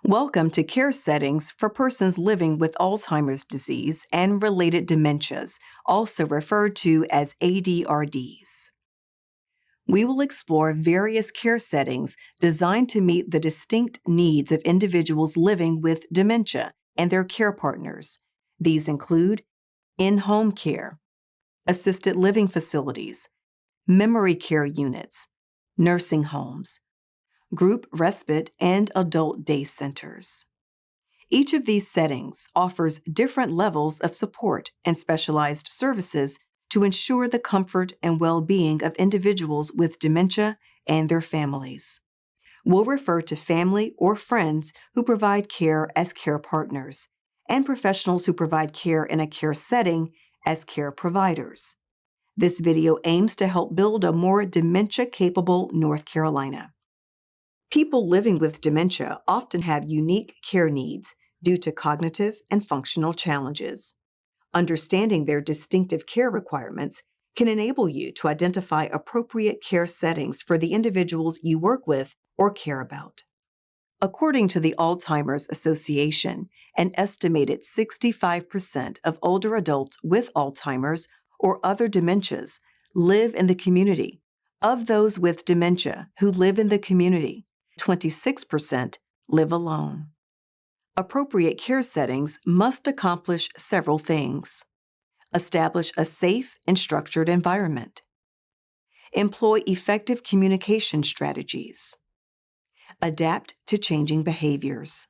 Welcome to Care Settings for Persons Living with Alzheimer's Disease and Related Dementias, also referred to as ADRDs. We will explore various care settings designed to meet the distinct needs of individuals living with dementia and their care partners. These include in-home care, assisted living facilities, memory care units, nursing homes, group respite, and adult day centers. Each of these settings offers different levels of support and specialized services to ensure the comfort and well-being of individuals with dementia and their families. We'll refer to family or friends who provide care as care partners, and professionals who provide care in a care setting as care providers. This video aims to help build a more dementia-capable North Carolina. People living with dementia often have unique care needs due to cognitive and functional challenges. Understanding their distinctive care requirements can enable you to identify appropriate care settings for the individuals you work with or care about. According to the Alzheimer's Association, an estimated 65% of older adults with Alzheimer's or other dementias live in the community. Of those with dementia who live in the community, 26% live alone. Appropriate care settings must accomplish several things. Establish a safe and structured environment. Employ effective communication strategies. Adapt to changing behaviors.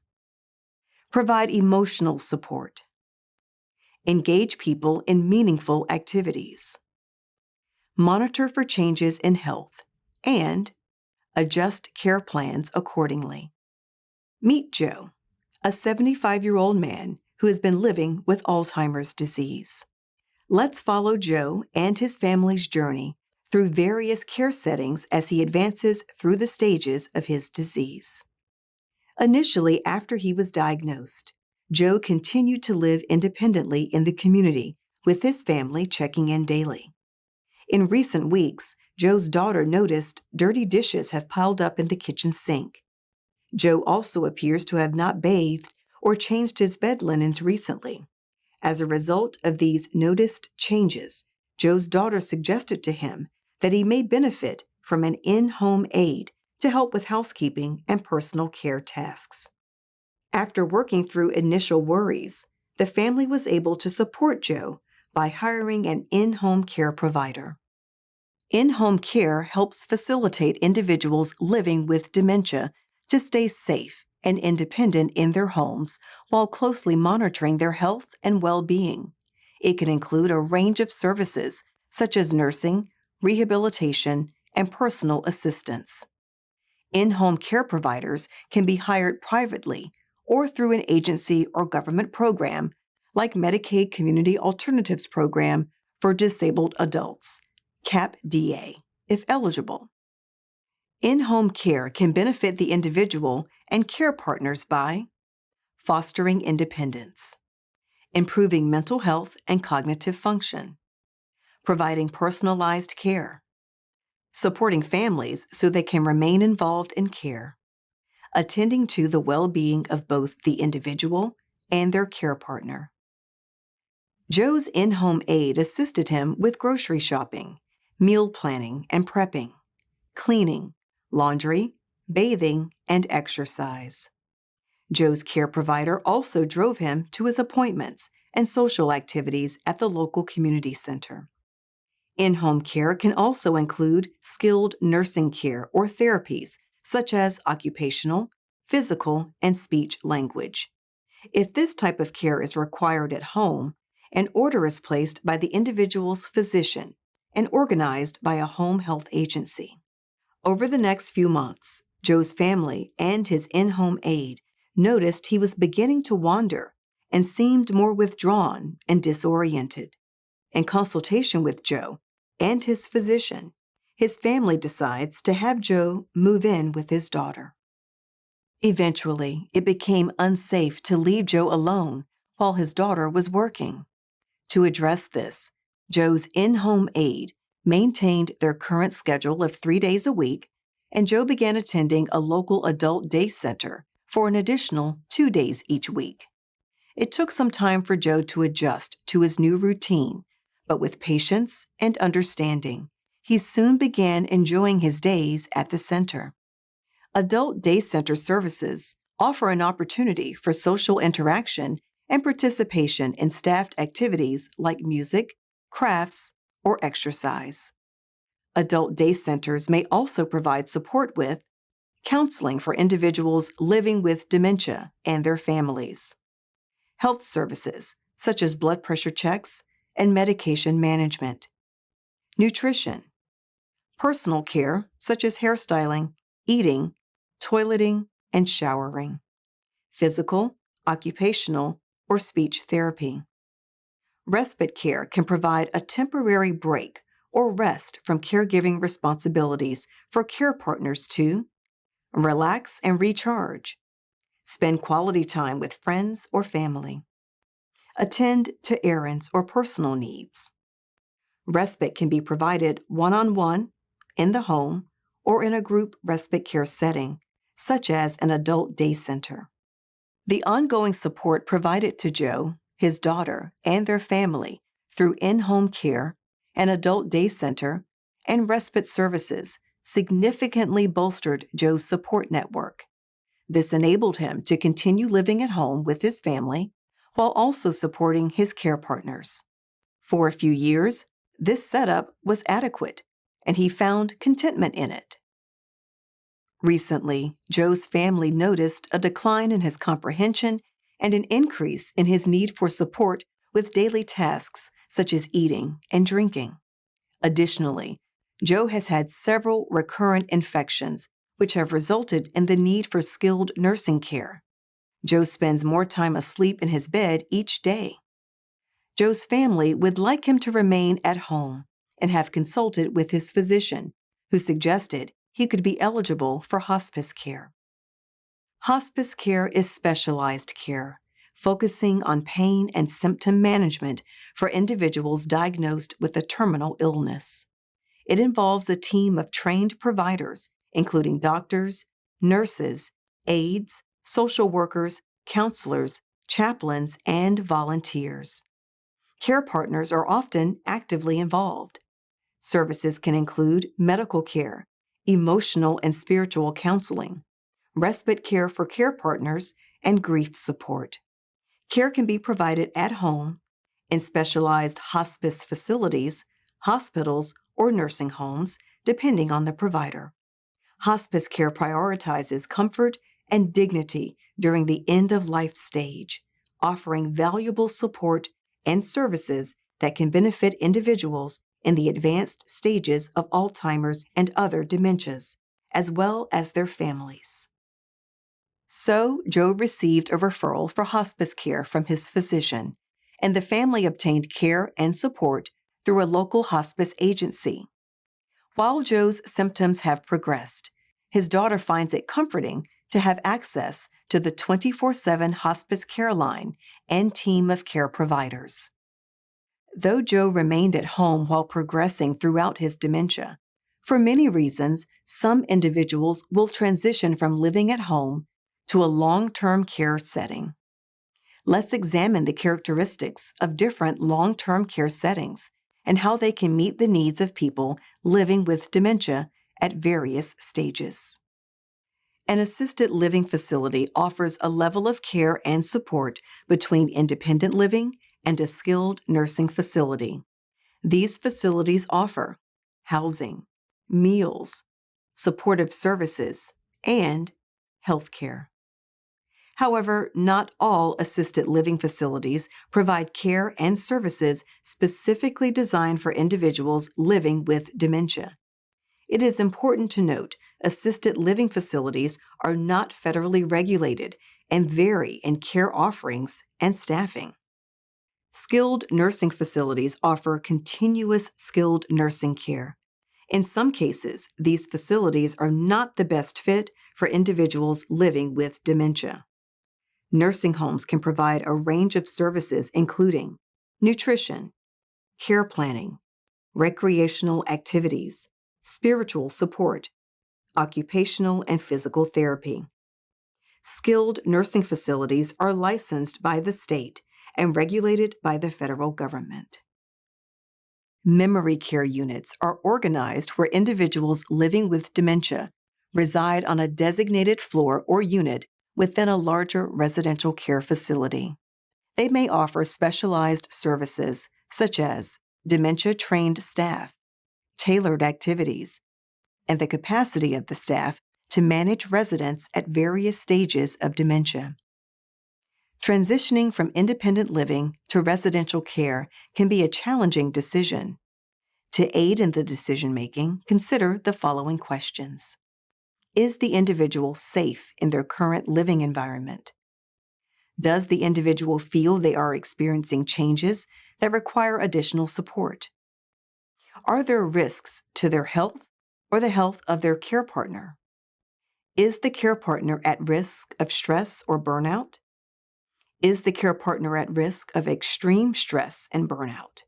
Provide emotional support. Engage people in meaningful activities. Monitor for changes in health, and adjust care plans accordingly. Meet Joe, a 75-year-old man who has been living with Alzheimer's disease. Let's follow Joe and his family's journey through various care settings as he advances through the stages of his disease. Initially, after he was diagnosed, Joe continued to live independently in the community, with his family checking in daily. In recent weeks, Joe's daughter noticed dirty dishes have piled up in the kitchen sink. Joe also appears to have not bathed or changed his bed linens recently. As a result of these noticed changes, Joe's daughter suggested to him that he may benefit from an in-home aide to help with housekeeping and personal care tasks. After working through initial worries, the family was able to support Joe by hiring an in-home care provider. In-home care helps facilitate individuals living with dementia to stay safe and independent in their homes while closely monitoring their health and well-being. It can include a range of services such as nursing, rehabilitation, and personal assistance. In-home care providers can be hired privately or through an agency or government program like Medicaid Community Alternatives Program for Disabled Adults, CAP-DA, if eligible. In-home care can benefit the individual and care partners by fostering independence, improving mental health and cognitive function, providing personalized care, supporting families so they can remain involved in care, attending to the well-being of both the individual and their care partner. Joe's in-home aide assisted him with grocery shopping, meal planning and prepping, cleaning, laundry, bathing, and exercise. Joe's care provider also drove him to his appointments and social activities at the local community center. In-home care can also include skilled nursing care or therapies such as occupational, physical, and speech language. If this type of care is required at home, an order is placed by the individual's physician and organized by a home health agency. Over the next few months, Joe's family and his in-home aide noticed he was beginning to wander and seemed more withdrawn and disoriented. In consultation with Joe and his physician, his family decides to have Joe move in with his daughter. Eventually, it became unsafe to leave Joe alone while his daughter was working. To address this, Joe's in-home aide maintained their current schedule of 3 days a week, and Joe began attending a local adult day center for an additional 2 days each week. It took some time for Joe to adjust to his new routine, but with patience and understanding, he soon began enjoying his days at the center. Adult Day Center services offer an opportunity for social interaction and participation in staffed activities like music, crafts, or exercise. Adult Day Centers may also provide support with counseling for individuals living with dementia and their families, health services such as blood pressure checks and medication management, nutrition, personal care such as hairstyling, eating, toileting, and showering, physical, occupational, or speech therapy. Respite care can provide a temporary break or rest from caregiving responsibilities for care partners to relax and recharge, spend quality time with friends or family, attend to errands or personal needs. Respite can be provided one-on-one, in the home, or in a group respite care setting, such as an adult day center. The ongoing support provided to Joe, his daughter, and their family through in-home care, an adult day center, and respite services significantly bolstered Joe's support network. This enabled him to continue living at home with his family while also supporting his care partners. For a few years, this setup was adequate, and he found contentment in it. Recently, Joe's family noticed a decline in his comprehension and an increase in his need for support with daily tasks such as eating and drinking. Additionally, Joe has had several recurrent infections, which have resulted in the need for skilled nursing care. Joe spends more time asleep in his bed each day. Joe's family would like him to remain at home and have consulted with his physician, who suggested he could be eligible for hospice care. Hospice care is specialized care, focusing on pain and symptom management for individuals diagnosed with a terminal illness. It involves a team of trained providers, including doctors, nurses, aides, social workers, counselors, chaplains, and volunteers. Care partners are often actively involved. Services can include medical care, emotional and spiritual counseling, respite care for care partners, and grief support. Care can be provided at home, in specialized hospice facilities, hospitals, or nursing homes, depending on the provider. Hospice care prioritizes comfort and dignity during the end-of-life stage, offering valuable support and services that can benefit individuals in the advanced stages of Alzheimer's and other dementias, as well as their families. So, Joe received a referral for hospice care from his physician, and the family obtained care and support through a local hospice agency. While Joe's symptoms have progressed, his daughter finds it comforting to have access to the 24/7 hospice care line and team of care providers. Though Joe remained at home while progressing throughout his dementia, for many reasons, some individuals will transition from living at home to a long-term care setting. Let's examine the characteristics of different long-term care settings and how they can meet the needs of people living with dementia at various stages. An assisted living facility offers a level of care and support between independent living and a skilled nursing facility. These facilities offer housing, meals, supportive services, and health care. However, not all assisted living facilities provide care and services specifically designed for individuals living with dementia. It is important to note assisted living facilities are not federally regulated and vary in care offerings and staffing. Skilled nursing facilities offer continuous skilled nursing care. In some cases, these facilities are not the best fit for individuals living with dementia. Nursing homes can provide a range of services including nutrition, care planning, recreational activities, spiritual support, occupational and physical therapy. Skilled nursing facilities are licensed by the state and regulated by the federal government. Memory care units are organized where individuals living with dementia reside on a designated floor or unit within a larger residential care facility. They may offer specialized services such as dementia-trained staff, tailored activities, and the capacity of the staff to manage residents at various stages of dementia. Transitioning from independent living to residential care can be a challenging decision. To aid in the decision-making, consider the following questions. Is the individual safe in their current living environment? Does the individual feel they are experiencing changes that require additional support? Are there risks to their health or the health of their care partner? Is the care partner at risk of stress or burnout? Is the care partner at risk of extreme stress and burnout?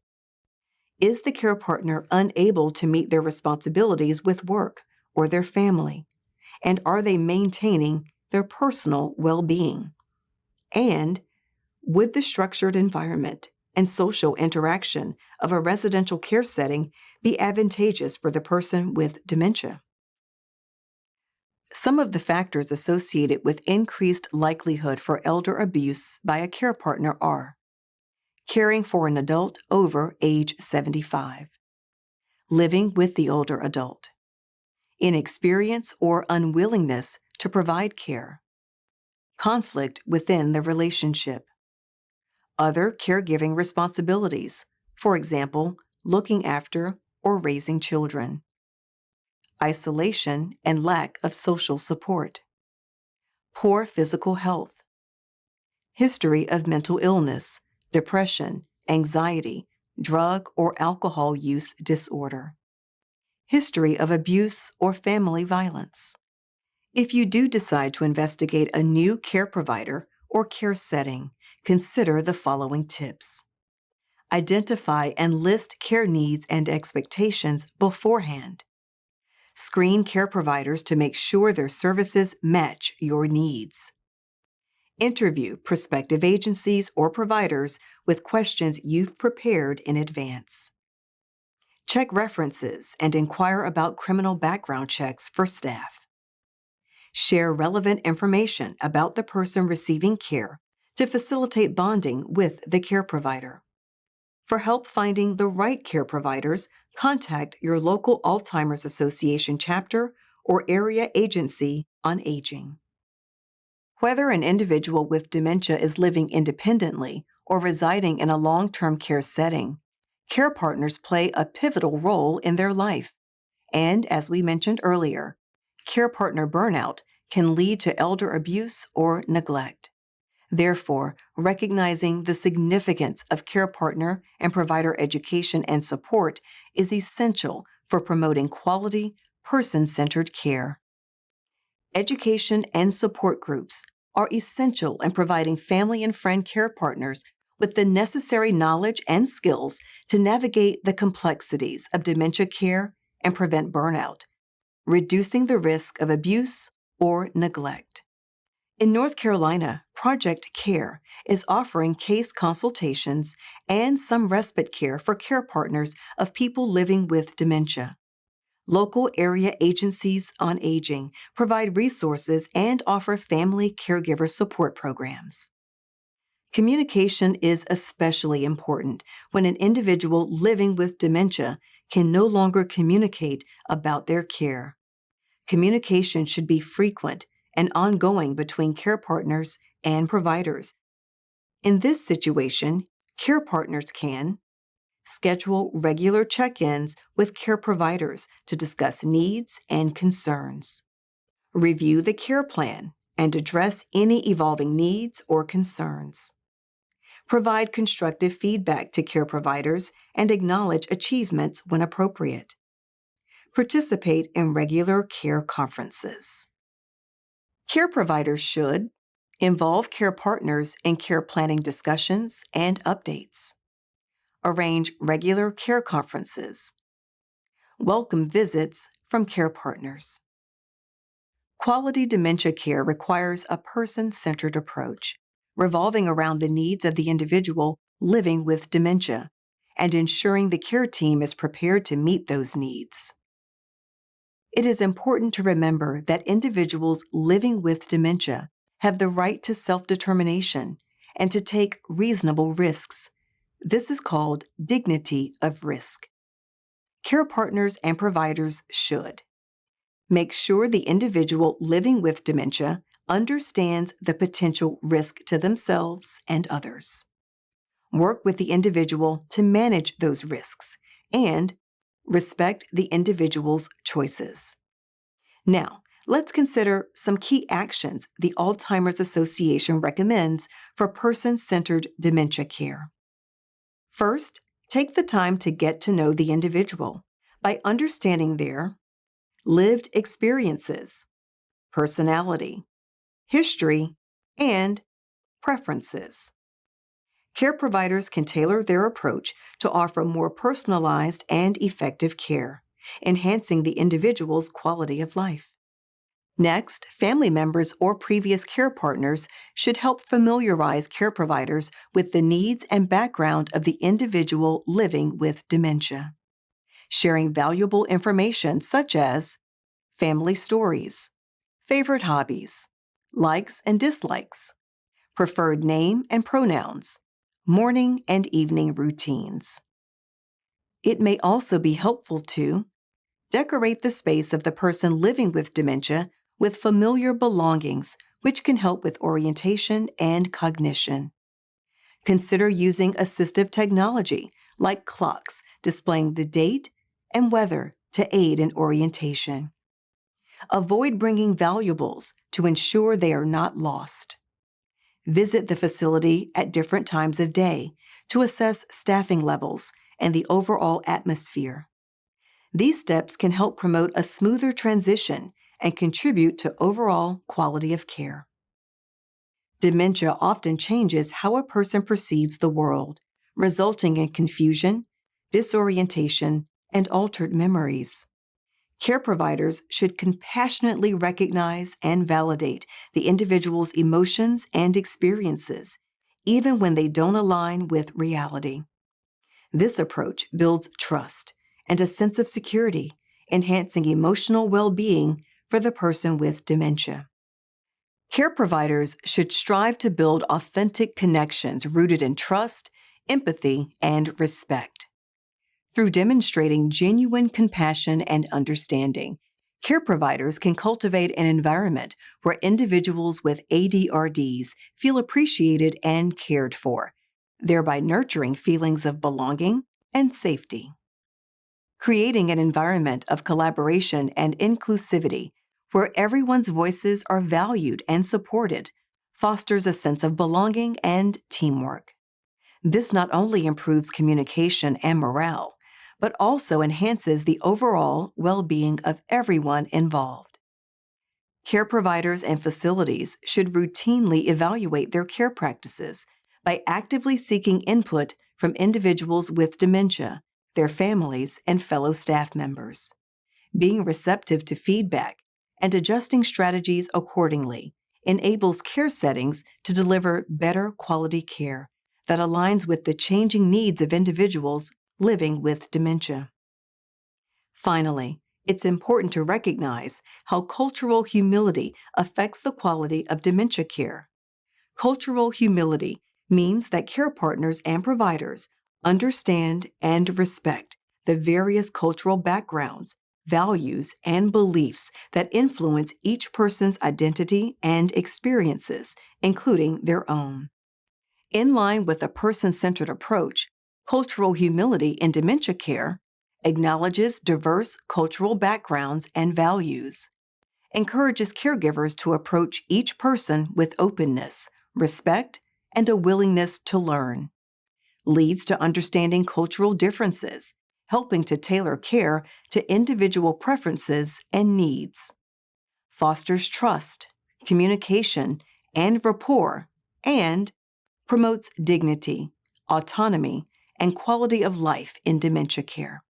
Is the care partner unable to meet their responsibilities with work or their family? And are they maintaining their personal well-being? And would the structured environment and social interaction of a residential care setting be advantageous for the person with dementia? Some of the factors associated with increased likelihood for elder abuse by a care partner are caring for an adult over age 75, living with the older adult, inexperience or unwillingness to provide care, conflict within the relationship, other caregiving responsibilities, for example, looking after or raising children, isolation and lack of social support, poor physical health, history of mental illness, depression, anxiety, drug or alcohol use disorder, history of abuse or family violence. If you do decide to investigate a new care provider or care setting, consider the following tips. Identify and list care needs and expectations beforehand. Screen care providers to make sure their services match your needs. Interview prospective agencies or providers with questions you've prepared in advance. Check references and inquire about criminal background checks for staff. Share relevant information about the person receiving care to facilitate bonding with the care provider. For help finding the right care providers, contact your local Alzheimer's Association chapter or area agency on aging. Whether an individual with dementia is living independently or residing in a long-term care setting, care partners play a pivotal role in their life. And as we mentioned earlier, care partner burnout can lead to elder abuse or neglect. Therefore, recognizing the significance of care partner and provider education and support is essential for promoting quality, person-centered care. Education and support groups are essential in providing family and friend care partners with the necessary knowledge and skills to navigate the complexities of dementia care and prevent burnout, reducing the risk of abuse or neglect. In North Carolina, Project CARE is offering case consultations and some respite care for care partners of people living with dementia. Local area agencies on aging provide resources and offer family caregiver support programs. Communication is especially important when an individual living with dementia can no longer communicate about their care. Communication should be frequent and ongoing between care partners and providers. In this situation, care partners can schedule regular check-ins with care providers to discuss needs and concerns, review the care plan and address any evolving needs or concerns, provide constructive feedback to care providers and acknowledge achievements when appropriate, participate in regular care conferences. Care providers should involve care partners in care planning discussions and updates, arrange regular care conferences, welcome visits from care partners, Quality dementia care requires a person-centered approach, revolving around the needs of the individual living with dementia and ensuring the care team is prepared to meet those needs. It is important to remember that individuals living with dementia have the right to self-determination and to take reasonable risks. This is called dignity of risk. Care partners and providers should make sure the individual living with dementia understands the potential risk to themselves and others. Work with the individual to manage those risks and respect the individual's choices. Now, let's consider some key actions the Alzheimer's Association recommends for person-centered dementia care. First, take the time to get to know the individual by understanding their lived experiences, personality, history, and preferences. Care providers can tailor their approach to offer more personalized and effective care, enhancing the individual's quality of life. Next, family members or previous care partners should help familiarize care providers with the needs and background of the individual living with dementia. Sharing valuable information such as family stories, favorite hobbies, likes and dislikes, preferred name and pronouns, morning and evening routines. It may also be helpful to decorate the space of the person living with dementia with familiar belongings, which can help with orientation and cognition. Consider using assistive technology like clocks displaying the date and weather to aid in orientation. Avoid bringing valuables to ensure they are not lost. Visit the facility at different times of day to assess staffing levels and the overall atmosphere. These steps can help promote a smoother transition and contribute to overall quality of care. Dementia often changes how a person perceives the world, resulting in confusion, disorientation, and altered memories. Care providers should compassionately recognize and validate the individual's emotions and experiences, even when they don't align with reality. This approach builds trust and a sense of security, enhancing emotional well-being for the person with dementia. Care providers should strive to build authentic connections rooted in trust, empathy, and respect. Through demonstrating genuine compassion and understanding, care providers can cultivate an environment where individuals with ADRDs feel appreciated and cared for, thereby nurturing feelings of belonging and safety. Creating an environment of collaboration and inclusivity where everyone's voices are valued and supported fosters a sense of belonging and teamwork. This not only improves communication and morale, but also enhances the overall well-being of everyone involved. Care providers and facilities should routinely evaluate their care practices by actively seeking input from individuals with dementia, their families, and fellow staff members. Being receptive to feedback and adjusting strategies accordingly enables care settings to deliver better quality care that aligns with the changing needs of individuals living with dementia. Finally, it's important to recognize how cultural humility affects the quality of dementia care. Cultural humility means that care partners and providers understand and respect the various cultural backgrounds, values, and beliefs that influence each person's identity and experiences, including their own. In line with a person-centered approach, cultural humility in dementia care acknowledges diverse cultural backgrounds and values, encourages caregivers to approach each person with openness, respect, and a willingness to learn, leads to understanding cultural differences, helping to tailor care to individual preferences and needs, fosters trust, communication, and rapport, and promotes dignity, autonomy, and quality of life in dementia care.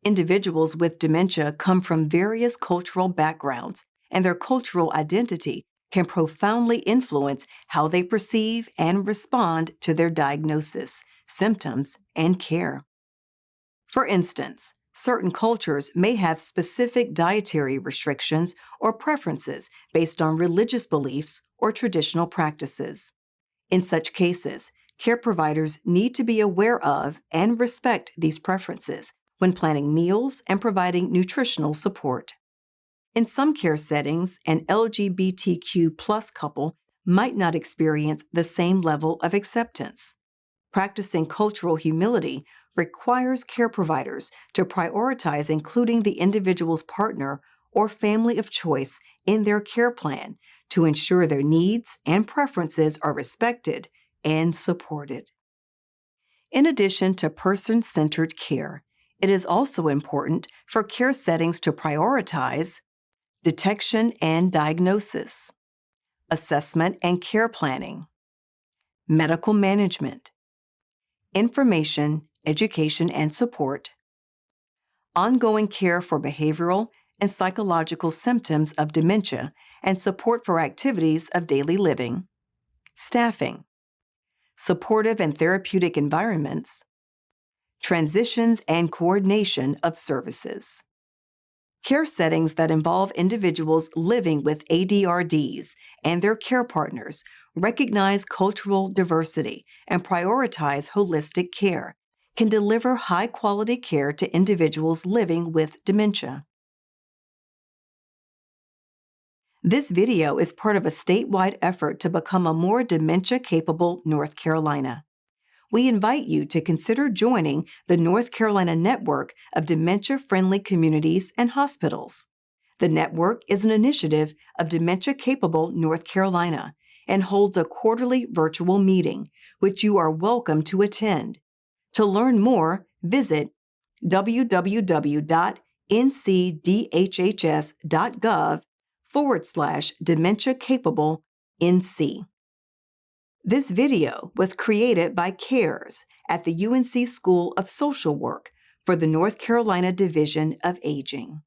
Individuals with dementia come from various cultural backgrounds and their cultural identity can profoundly influence how they perceive and respond to their diagnosis, symptoms, and care. For instance, certain cultures may have specific dietary restrictions or preferences based on religious beliefs or traditional practices. In such cases, care providers need to be aware of and respect these preferences when planning meals and providing nutritional support. In some care settings, an LGBTQ couple might not experience the same level of acceptance. Practicing cultural humility requires care providers to prioritize including the individual's partner or family of choice in their care plan to ensure their needs and preferences are respected and supported. In addition to person-centered care, it is also important for care settings to prioritize detection and diagnosis, assessment and care planning, medical management, information, education and support, ongoing care for behavioral and psychological symptoms of dementia and support for activities of daily living, staffing, supportive and therapeutic environments, transitions and coordination of services. Care settings that involve individuals living with ADRDs and their care partners recognize cultural diversity and prioritize holistic care, can deliver high-quality care to individuals living with dementia. This video is part of a statewide effort to become a more dementia-capable North Carolina. We invite you to consider joining the North Carolina Network of Dementia-Friendly Communities and Hospitals. The network is an initiative of Dementia-Capable North Carolina and holds a quarterly virtual meeting, which you are welcome to attend. To learn more, visit www.ncdhhs.gov/dementia-capable-NC. This video was created by CARES at the UNC School of Social Work for the North Carolina Division of Aging.